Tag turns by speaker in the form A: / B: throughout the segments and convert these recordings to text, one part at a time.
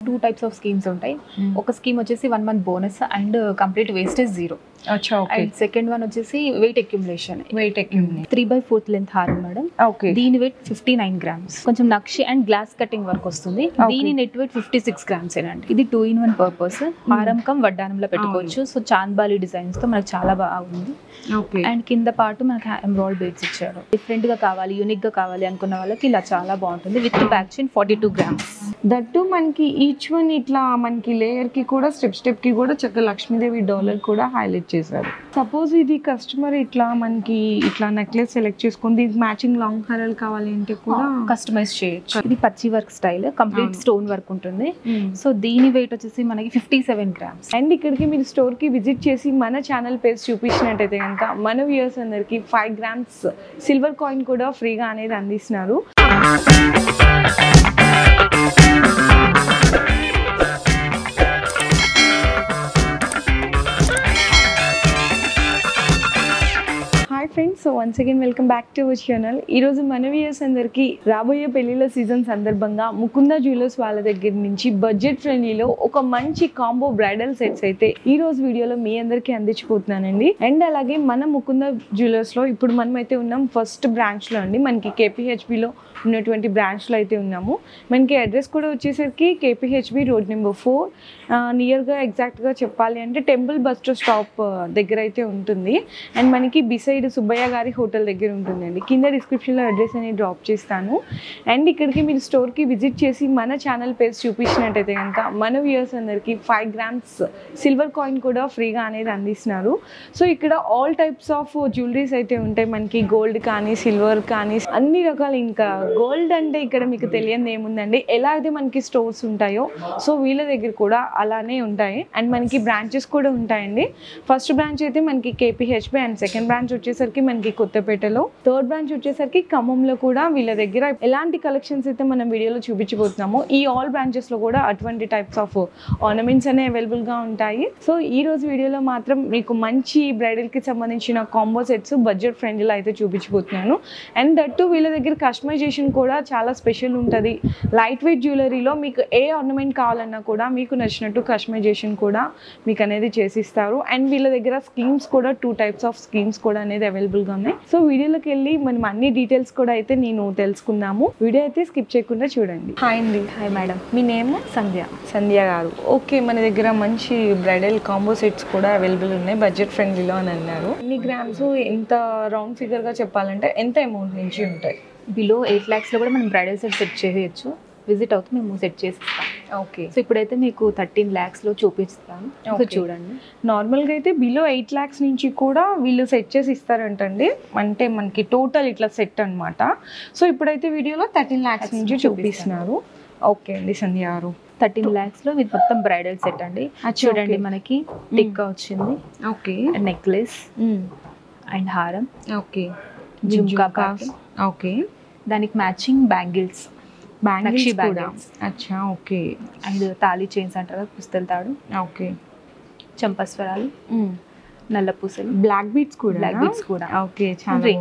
A: 2 types of schemes ఉంటాయి. ఒక scheme వచ్చేసి 1 month bonus and complete wastage 0.
B: అచ్చా ఓకే.
A: అండ్ సెకండ్ వన్ వచ్చేసి వెయిట్ అక్యుములేషన్. 3/4 లెంత్ హారం మేడం.
B: ఓకే.
A: దీని వెయిట్ 59 grams. కొంచెం నక్షి అండ్ గ్లాస్ కటింగ్ వర్క్ వస్తుంది. దీని నెట్ వెయిట్ 56 grams ఏనండి. ఇది 2-in-1 పర్పస్. హారం కమ్ వడ్డానంలో పెట్టుకోవచ్చు. సో చాంద్బాలి డిజైన్స్ తో మనకు చాలా బాగుంది.
B: ఓకే.
A: అండ్ కింద పాటు మనకి ఎంబ్రాయిడ్ బీడ్స్ ఇచ్చారు. డిఫరెంట్ గా కావాలి, యూనిక్ గా కావాలి అనుకున్న వాళ్ళకి ఇలా చాలా బాగుంటుంది. With back chain 42 grams.
B: That మనకి ఈచ్ వన్ ఇట్లా మనకి లేయర్ కి కూడా స్టెప్ కి కూడా చక్కగా లక్ష్మీదేవి డాలర్ కూడా హైలైట్ చేశారు. సపోజ్ ఇది కస్టమర్ ఇట్లా మనకి ఇట్లా నెక్లెస్ సెలెక్ట్ చేసుకుని దీనికి మ్యాచింగ్ లాంగ్ హారాలు కావాలి అంటే కూడా
A: కస్టమైజ్ చేయొచ్చు. ఇది పచ్చి work style, complete stone work ఉంటుంది. సో దీని వెయిట్ వచ్చేసి మనకి 57 grams.
B: అండ్ ఇక్కడికి మీరు స్టోర్ కి విజిట్ చేసి మన ఛానల్ పేజ్ చూపించినట్టయితే కనుక మన వ్యూయర్స్ అందరికి 5 grams సిల్వర్ కాయిన్ కూడా ఫ్రీగా అనేది అందిస్తున్నారు. Hi friends, so once again welcome back to our channel. ఈరోజు మన వ్యూయర్స్ అందరికీ రాబోయే పెళ్లిళ్ళ సీజన్ సందర్భంగా ముకుంద జ్యువెలర్స్ వాళ్ళ దగ్గర నుంచి బడ్జెట్ ఫ్రెండ్లీలో ఒక మంచి కాంబో బ్రైడల్ సెట్స్ అయితే ఈ రోజు వీడియోలో మీ అందరికీ అందించిపోతున్నానండి. అండ్ అలాగే మన ముకుంద జ్యువెలర్స్లో ఇప్పుడు మనం అయితే ఉన్నాం ఫస్ట్ బ్రాంచ్లో అండి. మనకి కేపీహెచ్బిలో ఉన్నటువంటి బ్రాంచ్లో అయితే ఉన్నాము. మనకి అడ్రస్ కూడా వచ్చేసరికి కేపీహెచ్బి రోడ్ నెంబర్ 4 నియర్గా ఎగ్జాక్ట్గా చెప్పాలి అంటే టెంపుల్ బస్ స్టాప్ దగ్గర అయితే ఉంటుంది. అండ్ మనకి బిసైడ్ సుబ్బయ్య గారి హోటల్ దగ్గర ఉంటుందండి. కింద డిస్క్రిప్షన్లో అడ్రస్ అనేది డ్రాప్ చేస్తాను. అండ్ ఇక్కడికి మీరు స్టోర్కి విజిట్ చేసి మన ఛానల్ పేజ్ చూపించినట్టయితే కనుక మన వ్యూయర్స్ అందరికీ 5 grams సిల్వర్ కాయిన్ కూడా ఫ్రీగా అనేది అందిస్తున్నారు. సో ఇక్కడ ఆల్ టైప్స్ ఆఫ్ జ్యువెలరీస్ అయితే ఉంటాయి. మనకి గోల్డ్ కానీ సిల్వర్ కానీ అన్ని రకాలు. ఇంకా గోల్డ్ అంటే ఇక్కడ మీకు తెలియదు ఏముందండి, ఎలా అయితే మనకి స్టోర్స్ ఉంటాయో సో వీళ్ళ దగ్గర కూడా అలానే ఉంటాయి. అండ్ మనకి బ్రాంచెస్ కూడా ఉంటాయండి. ఫస్ట్ బ్రాంచ్ అయితే మనకి కేపీహెచ్బి అండ్ సెకండ్ బ్రాంచ్ వచ్చేసరికి మనకి కొత్తపేటలో, థర్డ్ బ్రాంచ్ వచ్చేసరికి ఖమ్మంలో కూడా వీళ్ళ దగ్గర ఎలాంటి కలెక్షన్స్ అయితే మనం వీడియోలో చూపించబోతున్నామో ఈ ఆల్ బ్రాంచెస్లో కూడా అటువంటి టైప్స్ ఆఫ్ ఆర్నమెంట్స్ అనేవి అవైలబుల్గా ఉంటాయి. సో ఈ రోజు వీడియోలో మాత్రం మీకు మంచి బ్రైడల్కి సంబంధించిన కాంబో సెట్స్ బడ్జెట్ ఫ్రెండ్లీలో అయితే చూపించబోతున్నాను. అండ్ దట్టు వీళ్ళ దగ్గర కస్టమైజేషన్ కూడా చాలా స్పెషల్ ఉంటుంది. లైట్ వెయిట్ జ్యువెలరీలో మీకు ఏ ఆర్నమెంట్ కావాలన్నా కూడా మీకు నచ్చినట్టు కస్టమైజేషన్ కూడా మీకు అనేది చేసిస్తారు. అండ్ వీళ్ళ దగ్గర స్కీమ్స్ కూడా 2 types ఆఫ్ స్కీమ్స్ కూడా అనేది అవైలబుల్గా ఉన్నాయి. సో వీడియోలోకి వెళ్ళి మనం అన్ని డీటెయిల్స్ కూడా అయితే నేను తెలుసుకుందాము. వీడియో అయితే స్కిప్ చేయకుండా చూడండి. హాయ్ అండి.
A: Hi madam.
B: మీ నేమ్? సంధ్య గారు. ఓకే, మన దగ్గర మంచి బ్రైడల్ కాంబో సెట్స్ కూడా అవైలబుల్ ఉన్నాయి బడ్జెట్ ఫ్రెండ్లీలో అని అన్నారు. ఎన్ని గ్రామ్స్, ఎంత రౌండ్ ఫిగర్గా చెప్పాలంటే ఎంత అమౌంట్ నుంచి ఉంటాయి?
A: బిలో 8 lakhs లో కూడా మనం బ్రైడల్ సెట్ చేయొచ్చు. విజిట్ అవుతూ మేము సెట్ చేసిస్తాం.
B: ఓకే.
A: సో ఇప్పుడైతే మీకు 13 lakhs లో చూపిస్తాను. సో చూడండి.
B: నార్మల్గా అయితే బిలో 8 lakhs నుంచి కూడా వీళ్ళు సెట్ చేసి ఇస్తారంటండి. అంటే మనకి టోటల్ ఇట్లా సెట్ అనమాట. సో ఇప్పుడైతే వీడియోలో 13 lakhs నుంచి చూపిస్తున్నారు. ఓకే అండి సంధ్య గారు.
A: 13 lakhs లో విత్ మొత్తం బ్రైడల్ సెట్ అండి. చూడండి మనకి టిక్కా వచ్చింది.
B: ఓకే.
A: నెక్లెస్ అండ్ హారం.
B: ఓకే.
A: జుంకా కాస్.
B: ఓకే.
A: దానికి మ్యాచింగ్ బ్యాంగిల్స్
B: కూడా. అచ్చా ఓకే.
A: అండ్ తాళీ చైన్స్ అంటారు, పుస్తల తాడు.
B: ఓకే.
A: చంపస్వరాలు, నల్ల పూసలు,
B: బ్లాక్ బీట్స్ కూడా. ఓకే. చాలా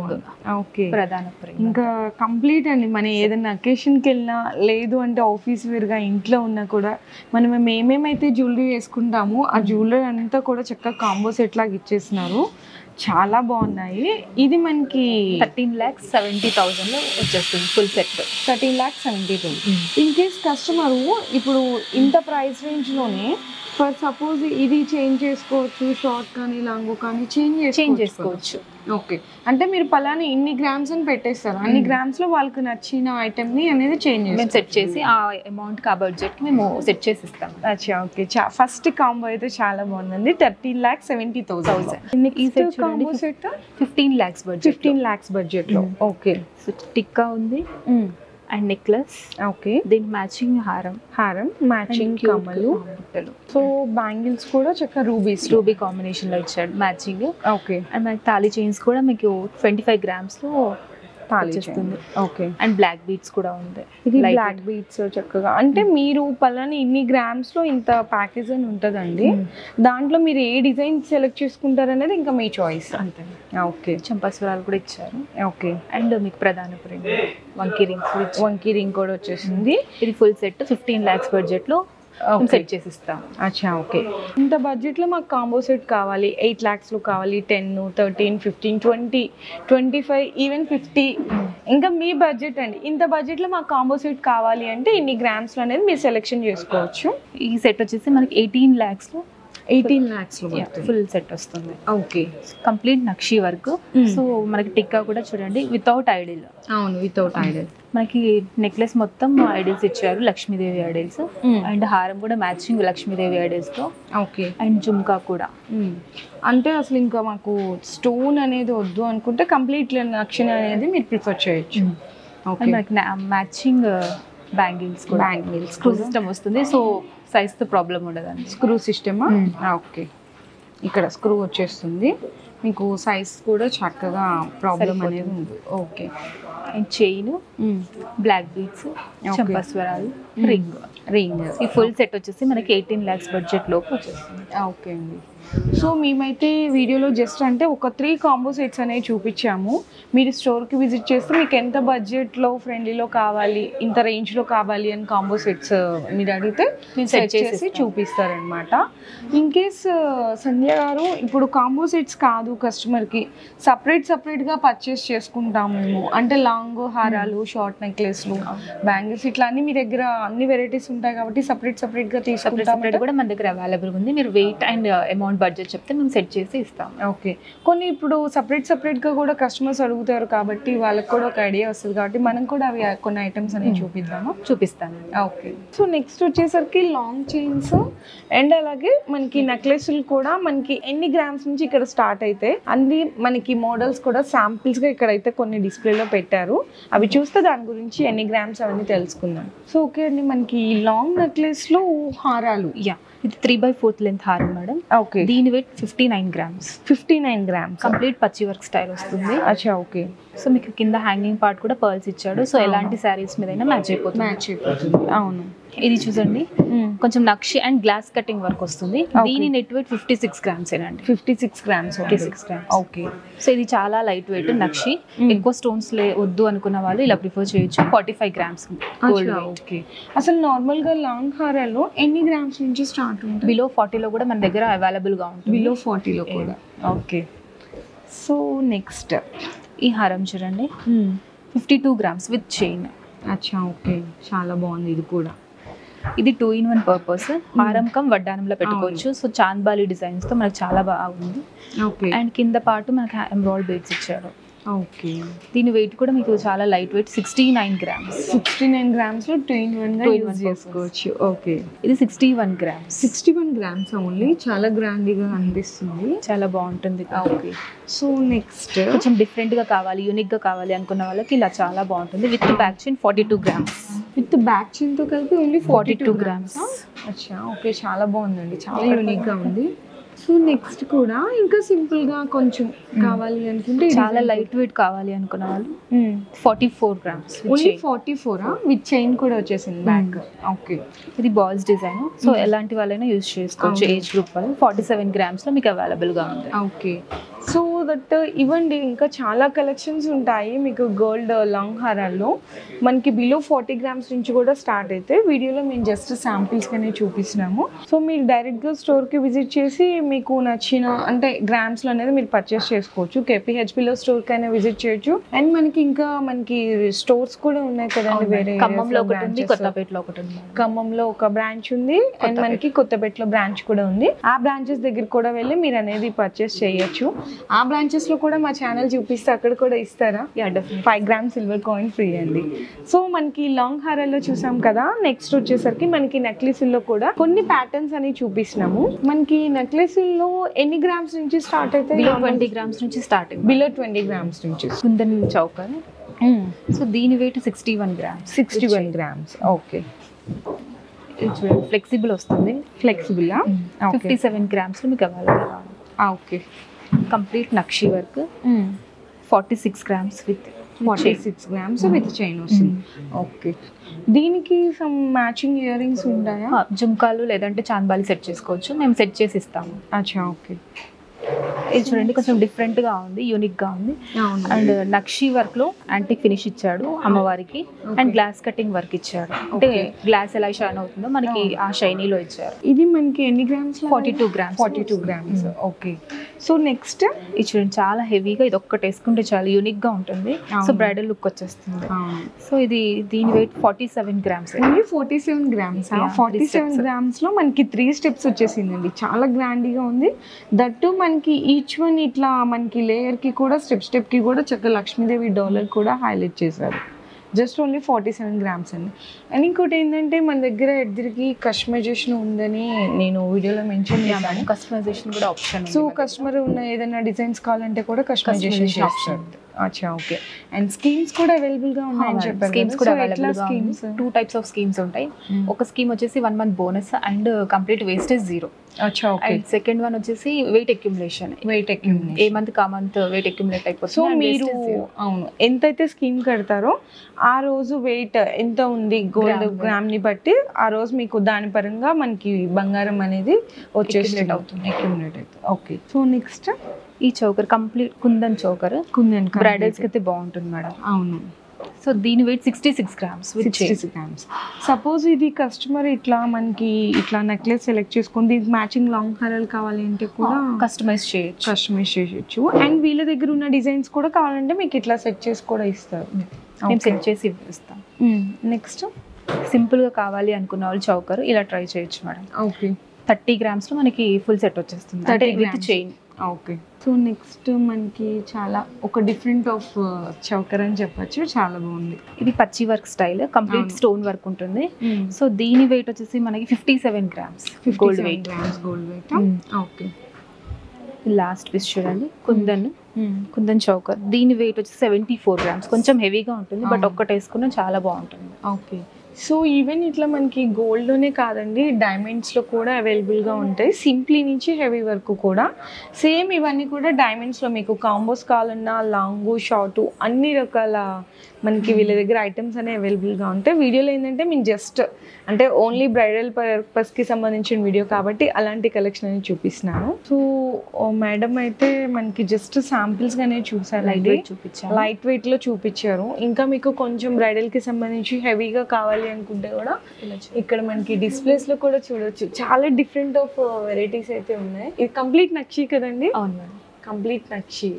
B: ఓకే.
A: ప్రధాన
B: ఇంకా కంప్లీట్ అండి. మనం ఏదైనా అకేషన్కి వెళ్ళినా లేదు అంటే ఆఫీస్ వేర్గా ఇంట్లో ఉన్నా కూడా మనం ఏమేమైతే జ్యువెలరీ వేసుకుంటామో ఆ జ్యువెలరీ అంతా కూడా చక్కగా కాంబో సెట్ లాగా ఇచ్చేస్తున్నారు. చాలా బాగున్నాయి. ఇది మనకి
A: 13,70,000 లో వచ్చేస్తుంది full set.
B: 13,70,000. In case customer ఇప్పుడు ఇంత ప్రైస్ రేంజ్లోనే ఫర్ సపోజ్ ఇది చేంజ్ చేసుకోవచ్చు, షార్ట్ కానీ లాంగ్ కానీ చేంజ్ చేసుకోవచ్చు. ఓకే. అంటే మీరు పలానా ఇన్ని గ్రామ్స్ అని పెట్టేస్తారు, అన్ని గ్రామ్స్ లో వాళ్ళకి నచ్చిన ఐటమ్ ని అనేది చేంజ్
A: మేము సెట్ చేసి ఆ అమౌంట్ కి ఆ బడ్జెట్ కి మేము సెట్ చేసి ఇస్తాం.
B: అచ్చా ఓకే. ఫస్ట్ కాంబో అయితే చాలా బాగుందండి. 13,70,000.
A: ఈ set combo set 15 lakhs budget.
B: 15 lakhs budget లో. ఓకే.
A: టిక్కా ఉంది అండ్ నెక్లెస్.
B: ఓకే.
A: దీనికి మ్యాచింగ్ హారం
B: మ్యాచింగ్ కమ్మలు. సో బ్యాంగిల్స్ కూడా చక్కగా రూబీ
A: కాంబినేషన్ లో ఇచ్చాడు మ్యాచింగ్.
B: ఓకే.
A: అండ్ మనకి తాళీ చైన్స్ కూడా మీకు 25 grams లో
B: తాళిస్తుంది. ఓకే.
A: అండ్ బ్లాక్ బీట్స్ కూడా ఉంది.
B: ఇది బ్లాక్ బీట్స్ చక్కగా అంటే మీరు పలానా ఇన్ని గ్రామ్స్ లో ఇంత ప్యాకేజ్ అని ఉంటుందండి. దాంట్లో మీరు ఏ డిజైన్ సెలెక్ట్ చేసుకుంటారు అనేది ఇంకా మీ చాయిస్
A: అంతే.
B: ఓకే.
A: చంపస్వరాలు కూడా ఇచ్చారు.
B: ఓకే.
A: అండ్ మీకు ప్రధాన వంకీ రింగ్
B: కూడా వచ్చేసింది.
A: ఇది ఫుల్ సెట్ 15 lakhs బడ్జెట్ లో సెట్ చేసి ఇస్తాం.
B: అచ్చా ఓకే. ఇంత బడ్జెట్లో మాకు కాంబో సెట్ కావాలి, 8 lakhsలో కావాలి, 10, 13, 15, 20, 25, ఈవెన్ 50, ఇంకా మీ బడ్జెట్ అండి. ఇంత బడ్జెట్లో మాకు కాంబో సెట్ కావాలి అంటే ఇన్ని గ్రామ్స్లో అనేది మీరు సెలెక్షన్ చేసుకోవచ్చు.
A: ఈ సెట్ వచ్చేసి మనకి 18 lakhsలో
B: 18 lakhsలో
A: ఫుల్ సెట్ వస్తుంది.
B: ఓకే.
A: కంప్లీట్ నక్షి వర్క్. సో మనకి టిక్కా కూడా చూడండి వితౌట్ ఐడిల్.
B: అవును, వితౌట్ ఐడిల్.
A: మనకి నెక్లెస్ మొత్తం ఐడిల్స్ ఇచ్చారు, లక్ష్మీదేవి ఐడిల్స్. అండ్ హారం కూడా మ్యాచింగ్ లక్ష్మీదేవి ఐడిల్స్ తో.
B: ఓకే.
A: అండ్ జుమ్కా కూడా.
B: అంటే అసలు ఇంకా మాకు స్టోన్ అనేది వద్దు అనుకుంటే కంప్లీట్ నక్షి అనేది మీరు ప్రిఫర్ చేయొచ్చు. ఓకే.
A: మనకి మ్యాచింగ్ బ్యాంగిల్స్ కూడా, స్క్రూ సిస్టమ్ వస్తుంది. సో సైజ్ తో ప్రాబ్లం ఉండదండి.
B: స్క్రూ సిస్టమా? ఓకే. ఇక్కడ స్క్రూ వచ్చేస్తుంది, మీకు సైజ్ కూడా చక్కగా ప్రాబ్లం అనేది ఉంది. Okay.
A: And chain, black beads, చంపస్వరాలు, రింగ్. ఈ ఫుల్ సెట్ వచ్చేసి మనకి 18 lakhs బడ్జెట్ లోపు వచ్చేస్తుంది.
B: ఓకే అండి. సో మేమైతే వీడియోలో జస్ట్ అంటే ఒక 3 కాంబో సెట్స్ అనేవి చూపించాము. మీరు స్టోర్కి విజిట్ చేస్తే మీకు ఎంత బడ్జెట్లో ఫ్రెండ్లీలో కావాలి, ఇంత రేంజ్లో కావాలి అని కాంబో సెట్స్ మీరు అడిగితే మేము సెట్ చేసి చూపిస్తారనమాట. ఇన్ కేస్ సంధ్య గారు ఇప్పుడు కాంబో సెట్స్ కాదు, కస్టమర్కి సపరేట్గా పర్చేస్ చేసుకుంటాం మేము అంటే లాంగ్ హారాలు, షార్ట్ నెక్లెస్లు, బ్యాంగిల్స్ ఇట్లా అన్ని మీ దగ్గర అన్ని వెరైటీస్ ఉంటాయి కాబట్టి సపరేట్గా తీసుకుంటాం.
A: కూడా మన దగ్గర అవైలబుల్ ఉంది. మీరు వెయిట్ అండ్ అమౌంట్ బడ్జెట్ చెప్తే మేము సెట్ చేసి ఇస్తాం.
B: ఓకే. కొన్ని ఇప్పుడు సపరేట్గా కూడా కస్టమర్స్ అడుగుతారు కాబట్టి వాళ్ళకి కూడా ఒక ఐడియా వస్తుంది కాబట్టి మనం కూడా అవి కొన్ని ఐటమ్స్ అనేవి
A: చూపిస్తాను.
B: ఓకే. సో నెక్స్ట్ వచ్చేసరికి లాంగ్ చైన్స్ అండ్ అలాగే మనకి నెక్లెస్లు కూడా మనకి ఎన్ని గ్రామ్స్ నుంచి ఇక్కడ స్టార్ట్ అయితే అన్ని మనకి మోడల్స్ కూడా శాంపిల్స్గా ఇక్కడైతే కొన్ని డిస్ప్లేలో పెట్టారు. అవి చూస్తే దాని గురించి ఎన్ని గ్రామ్స్ అవన్నీ తెలుసుకుందాం. సో ఓకే అండి, మనకి లాంగ్ నెక్లెస్లో హారాలు.
A: ఇది 3/4 లెంత్ హారం మేడం.
B: ఓకే.
A: దీని వెయిట్ 59 grams.
B: 59 grams.
A: కంప్లీట్ పచ్చి వర్క్ స్టైల్ వస్తుంది.
B: అచ్చా ఓకే.
A: సో మీకు కింద హ్యాంగింగ్ పార్ట్ కూడా పర్ల్స్ ఇచ్చాడు. సో ఎలాంటి శారీస్ మీదైనా మ్యాచ్ అయిపోతుంది.
B: అవును.
A: ఇది చూడండి, కొంచెం నక్షి అండ్ గ్లాస్ కటింగ్ వర్క్ వస్తుంది. దీని నెట్ వెయిట్ 56 grams ఏనండి.
B: 56 grams.
A: ఓకే. సో ఇది చాలా లైట్ వెయిట్ నక్షి. ఎక్కువ స్టోన్స్ వద్దు అనుకున్న వాళ్ళు ఇలా ప్రిఫర్ చేయొచ్చు. 45 grams.
B: ఓకే. అసలు నార్మల్ గా లాంగ్ హారాలు ఎన్ని గ్రామ్స్ నుంచి స్టార్ట్ ఉంటుంది?
A: బిలో 40లో కూడా మన దగ్గర అవైలబుల్ గా ఉంటుంది.
B: బిలో 40లో కూడా. ఓకే. సో నెక్స్ట్
A: ఈ హారం చూడండి, 52 grams విత్ చైన్.
B: అచ్చా ఓకే. చాలా బాగుంది ఇది కూడా.
A: ఇది 2-in-1 పర్పస్. హారం కమ్ వడ్డానంలో పెట్టుకోవచ్చు. సో చాంద్బాలి డిజైన్స్ తో మనకు చాలా బాగుంది.
B: ఓకే.
A: అండ్ కింద పాటు మనకి ఎంబ్రాయిడరీ బీడ్స్ ఇచ్చారు.
B: ఓకే.
A: దీని వెయిట్ కూడా మీకు చాలా లైట్ వెయిట్, 69 grams.
B: 69 grams లో 2-in-1 చేసుకోవచ్చు. ఓకే.
A: ఇది 61 grams.
B: 61 grams only. చాలా గ్రాండ్గా అనిపిస్తుంది, చాలా బాగుంటుంది. ఓకే. సో నెక్స్ట్
A: కొంచెం డిఫరెంట్ గా కావాలి, యూనిక్ గా కావాలి అనుకున్న వాళ్ళకి ఇలా చాలా బాగుంటుంది. With back chain 42 grams.
B: With back chain తో కలిపి ఓన్లీ
A: 42 grams.
B: అచ్చా ఓకే. చాలా బాగుందండి, చాలా యూనిక్ గా ఉంది. సో నెక్స్ట్ కూడా ఇంకా సింపుల్ గా కొంచెం కావాలి అనుకుంటే
A: చాలా లైట్ వెయిట్ కావాలి అనుకున్న వాళ్ళు 44 grams.
B: ఓన్లీ 44 విత్ చైన్ కూడా వచ్చేసింది బ్యాక్. ఓకే.
A: ఇది బాల్స్ డిజైన్. సో ఎలాంటి వాళ్ళైనా యూజ్ చేసుకోవచ్చు, ఏజ్ గ్రూప్ వాళ్ళు. 47 grams లో మీకు అవైలబుల్ గా ఉంది.
B: ఓకే. సో దట్ ఇవ్వండి, ఇంకా చాలా కలెక్షన్స్ ఉంటాయి మీకు గోల్డ్ లాంగ్ హారాల్లో. మనకి బిలో 40 grams నుంచి కూడా స్టార్ట్ అయితే వీడియోలో మేము జస్ట్ శాంపిల్స్ కానీ చూపిస్తున్నాము. సో మీరు డైరెక్ట్గా స్టోర్కి విజిట్ చేసి మీకు నచ్చిన అంటే గ్రామ్స్లో అనేది మీరు పర్చేస్ చేసుకోవచ్చు. కేపీహెచ్పిలో స్టోర్కి అయినా విజిట్ చేయొచ్చు. అండ్ మనకి ఇంకా మనకి స్టోర్స్ కూడా ఉన్నాయి కదండి, వేరే
A: ఖమ్మంలో ఒకటి ఉంది, కొత్తపేటలో ఒకటి ఉంది.
B: ఖమ్మంలో ఒక బ్రాంచ్ ఉంది అండ్ మనకి కొత్తపేటలో బ్రాంచ్ కూడా ఉంది. ఆ బ్రాంచెస్ దగ్గర కూడా వెళ్ళి మీరు అనేది పర్చేస్ చేయొచ్చు. ఆ బ్రాంచెస్ లో కూడా మా ఛానల్ చూపిస్తే అక్కడ కూడా ఇస్తారా? 5 grams సిల్వర్ కాయిన్ ఫ్రీ అండి. సో మనకి లాంగ్ హారాల్లో చూసాం కదా, నెక్స్ట్ వచ్చేసరికి మనకి నెక్లెస్లో కూడా కొన్ని ప్యాటర్న్స్ అని చూపిస్తున్నాము. మనకి నెక్లెస్లో ఎన్ని గ్రామ్స్ నుంచి స్టార్ట్ అయితే?
A: బిలో 20 grams నుంచి స్టార్టింగ్.
B: బిలో 20 grams నుంచి.
A: కుందన్ చౌకర్. సో దీని weight 61 grams.
B: 61 grams. Okay.
A: Flexible వస్తుంది.
B: ఫ్లెక్సిబుల్.
A: 57 grams లో మీకు అవైలబుల్.
B: ఓకే.
A: కంప్లీట్ నక్షి work. 46 grams with
B: 46 grams with chain వస్తుంది. ఓకే. దీనికి సమ్ మ్యాచింగ్ ఇయర్ రింగ్స్ ఉంటాయా?
A: జుమ్కాలు లేదంటే చాంద్బాలి సెట్ చేసుకోవచ్చు. మేము సెట్ చేసి ఇస్తాము.
B: అచ్చా ఓకే.
A: ఇది చూడండి కొంచెం డిఫరెంట్ గా ఉంది, యూనిక్ గా ఉంది. అండ్ నక్షి వర్క్ లో యాంటిక్ ఫినిష్ ఇచ్చాడు అమ్మవారికి. అండ్ గ్లాస్ కటింగ్ వర్క్ ఇచ్చాడు, అంటే గ్లాస్ ఎలా షైన్ అవుతుందో మనకి ఆ షైనీలో ఇచ్చారు.
B: ఇది మనకి ఎన్ని grams?
A: 42 grams.
B: 42 grams. Okay. So next
A: ఇది చూడండి చాలా హెవీగా, ఇది ఒక్కటి వేసుకుంటే చాలా యూనిక్ గా ఉంటుంది. సో బ్రైడల్ లుక్ వచ్చేస్తుంది. సో ఇది దీని వెయిట్ 47 గ్రామ్స్.
B: 47 గ్రామ్స్. 47 గ్రామ్స్ లో మనకి 3 స్టెప్స్ వచ్చేసిందండి. చాలా గ్రాండ్గా ఉంది. దట్టు మనకి ఈచ్ వన్ ఇట్లా మనకి లేయర్ కి కూడా స్టెప్ కి కూడా చక్కగా లక్ష్మీదేవి డాలర్ కూడా హైలైట్ చేశారు. జస్ట్ ఓన్లీ 47 గ్రామ్స్ అండి. అండ్ ఇంకోటి ఏంటంటే మన దగ్గర ఎద్దరికి కస్టమైజేషన్ ఉందని నేను వీడియోలో మెన్షన్ చేశాను.
A: కస్టమైజేషన్ కూడా ఆప్షన్.
B: సో కస్టమర్ ఉన్న ఏదైనా డిజైన్స్ కావాలంటే కూడా కస్టమైజేషన్ ఆప్షన్. అచ్చా, ఓకే. అండ్ స్కీమ్స్ కూడా అవైలబుల్ గా ఉన్నాయని చెప్పారు.
A: స్కీమ్స్ కూడా అవైలబుల్ గా ఉంది. 2 టైప్స్ ఆఫ్ స్కీమ్స్ ఉంటాయి. ఒక స్కీమ్ వచ్చేసి 1 month bonus and complete wastage 0.
B: అచ్చా, ఓకే.
A: అండ్ సెకండ్ వన్ వచ్చేసి వెయిట్ అక్యుములేషన్. ఏ మంత్ కా మంత్ వెయిట్ అక్యుములేట్ అయిపోతుంది.
B: సో మీరు అవును ఎంతైతే స్కీమ్ కడతారో ఆ రోజు వెయిట్ ఎంత ఉంది గోల్డ్ గ్రామ్ ని బట్టి ఆ రోజు మీకు దాని పరంగా మనకి బంగారం అనేది వచ్చేసి అవుతుంది, అక్యుములేట్ అవుతుంది. ఓకే. సో నెక్స్ట్
A: ఈ choker complete kundan choker.
B: Kundan
A: bridals కి అయితే బాగుంటుంది మేడం.
B: అవును.
A: సో దీని వెయిట్ 66 గ్రామ్స్.
B: 66 గ్రామ్స్. సపోజ్ ఇది కస్టమర్ ఇట్లా మనకి ఇట్లా నెక్లెస్ సెలెక్ట్ చేసుకుని దీనికి మ్యాచింగ్ లాంగ్ హారాలు కావాలి అంటే కూడా
A: కస్టమైజ్ చేయొచ్చు.
B: అండ్ వీళ్ళ దగ్గర ఉన్న డిజైన్స్ కూడా కావాలంటే మీకు ఇట్లా సెట్ చేసి కూడా ఇస్తారు.
A: మేము సెట్ చేసి ఇస్తాం.
B: నెక్స్ట్
A: సింపుల్ గా కావాలి అనుకున్న వాళ్ళు చౌకర్ ఇలా ట్రై చేయొచ్చు మేడం.
B: ఓకే.
A: 30 గ్రామ్స్ లో మనకి ఫుల్ సెట్ వచ్చేస్తుంది, అంటే with chain.
B: Okay. So next మనకి చాలా ఒక డిఫరెంట్ ఆఫ్ చౌకర్ అని చెప్పొచ్చు, చాలా బాగుంది.
A: ఇది పచ్చి work style, complete stone work ఉంటుంది. సో దీని వెయిట్ వచ్చేసి మనకి 57 grams gold weight.
B: Okay.
A: Last piece చూడండి, కుందన్ చౌకర్. దీని వెయిట్ వచ్చి 74 గ్రామ్స్. కొంచెం హెవీగా ఉంటుంది, బట్ ఒక్కటి వేసుకున్నా చాలా బాగుంటుంది.
B: ఓకే. సో ఈవెన్ ఇట్లా మనకి గోల్డ్లోనే కాదండి, డైమండ్స్లో కూడా అవైలబుల్గా ఉంటాయి. సింప్లీ నుంచి హెవీ వరకు కూడా సేమ్ ఇవన్నీ కూడా డైమండ్స్లో మీకు కాంబోస్ కావాలన్నా లాంగు షార్టు అన్ని రకాల మనకి వీళ్ళ దగ్గర ఐటమ్స్ అనేవి అవైలబుల్గా ఉంటాయి. వీడియోలో ఏంటంటే మేము జస్ట్ అంటే ఓన్లీ బ్రైడల్ పర్పస్కి సంబంధించిన వీడియో కాబట్టి అలాంటి కలెక్షన్ అనేది చూపిస్తున్నాను. సో మేడం అయితే మనకి జస్ట్ శాంపిల్స్గానే చూసారు, లైట్ వెయిట్లో చూపించారు. ఇంకా మీకు కొంచెం బ్రైడల్కి సంబంధించి హెవీగా కావాలి అనుకుంటే కూడా ఇక్కడ మనకి డిస్ప్లేస్ లో కూడా చూడొచ్చు. చాలా డిఫరెంట్ ఆఫ్ వెరైటీస్ అయితే ఉన్నాయి. ఇది కంప్లీట్ నక్షి కదండి?
A: అవును మేడం,
B: కంప్లీట్ నక్షి.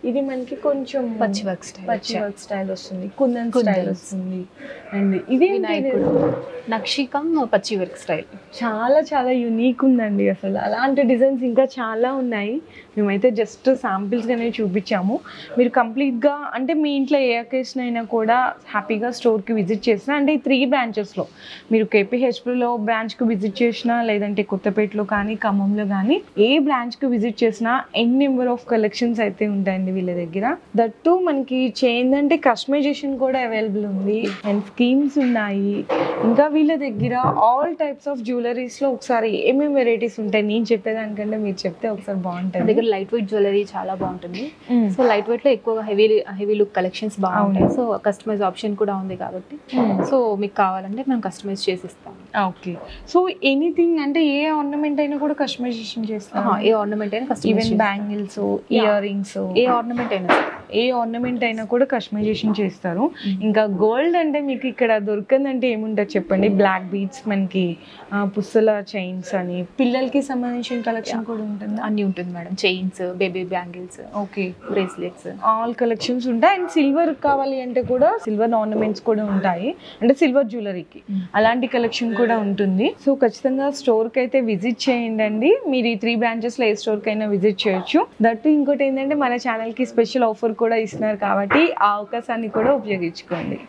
B: ఇది మనకి కొంచెం
A: పచ్చి వర్క్
B: స్టైల్ వస్తుంది, కుందన్ స్టైల్ వస్తుంది. అండ్ ఇది
A: నక్షికం పచ్చి వర్క్ స్టైల్
B: చాలా చాలా యూనిక్ ఉందండి. అసలు అలాంటి డిజైన్స్ ఇంకా చాలా ఉన్నాయి. మేమైతే జస్ట్ శాంపిల్స్గానే చూపించాము. మీరు కంప్లీట్గా అంటే మీ ఇంట్లో ఏ అకేషన్ అయినా కూడా హ్యాపీగా స్టోర్కి విజిట్ చేసినా, అంటే ఈ 3 బ్రాంచెస్లో మీరు కేపీహెచ్పీలో బ్రాంచ్కి విజిట్ చేసినా, లేదంటే కొత్తపేటలో కానీ ఖమ్మంలో కానీ ఏ బ్రాంచ్కి విజిట్ చేసినా నెంబర్ ఆఫ్ కలెక్షన్స్ అయితే ఉంటాయండి వీళ్ళ దగ్గర. దట్టు మనకి ఏంటంటే కస్టమైజేషన్ కూడా అవైలబుల్ ఉంది అండ్ స్కీమ్స్ ఉన్నాయి. ఇంకా వీళ్ళ దగ్గర ఆల్ టైప్స్ ఆఫ్ జ్యువెలరీస్లో ఒకసారి ఏమేమి వెరైటీస్ ఉంటాయి నేను చెప్పేదానికంటే మీరు చెప్తే ఒకసారి బాగుంటుంది.
A: దగ్గర లైట్ వెయిట్ జ్యువెలరీ చాలా బాగుంటుంది. సో లైట్ వెయిట్ లో ఎక్కువగా హెవీ లుక్ కలెక్షన్స్ బాగుంటాయి. సో కస్టమైజ్ ఆప్షన్ కూడా ఉంది కాబట్టి సో మీకు కావాలంటే మనం కస్టమైజ్ చేసి ఇస్తాం.
B: ఓకే. సో ఎనీథింగ్ అంటే ఏ ఆర్నమెంట్ అయినా కూడా కస్టమైజేషన్ చేస్తాం.
A: ఏ ఆర్నమెంట్ అయినా
B: ఈవెన్ బ్యాంగిల్స్, ఇయర్ రింగ్స్, ఏ ఆర్నమెంట్ అయినా కూడా కస్టమైజేషన్ చేస్తారు. ఇంకా గోల్డ్ అంటే మీకు ఇక్కడ దొరకందంటే ఏముంటుంది చెప్పండి? బ్లాక్ బీడ్స్, మనకి పుస్తల చైన్స్ అని, పిల్లలకి సంబంధించిన కలెక్షన్ కూడా ఉంటుంది.
A: అన్ని ఉంటుంది madam, chains, baby bangles,
B: okay,
A: bracelets,
B: all collections ఉంటాయి. అండ్ సిల్వర్ కావాలి అంటే కూడా సిల్వర్ ఆర్నమెంట్స్ కూడా ఉంటాయి, అంటే సిల్వర్ జ్యువెలరీకి అలాంటి కలెక్షన్ కూడా ఉంటుంది. సో ఖచ్చితంగా స్టోర్కి అయితే విజిట్ చేయండి. మీరు ఈ 3 బ్రాంచెస్లో ఏ స్టోర్కి అయినా విజిట్ చేయొచ్చు. దట్టు ఇంకోటి ఏంటంటే మన ఛానల్కి స్పెషల్ ఆఫర్ కూడా ఇస్తున్నారు కాబట్టి ఆ అవకాశాన్ని కూడా ఉపయోగించుకోండి.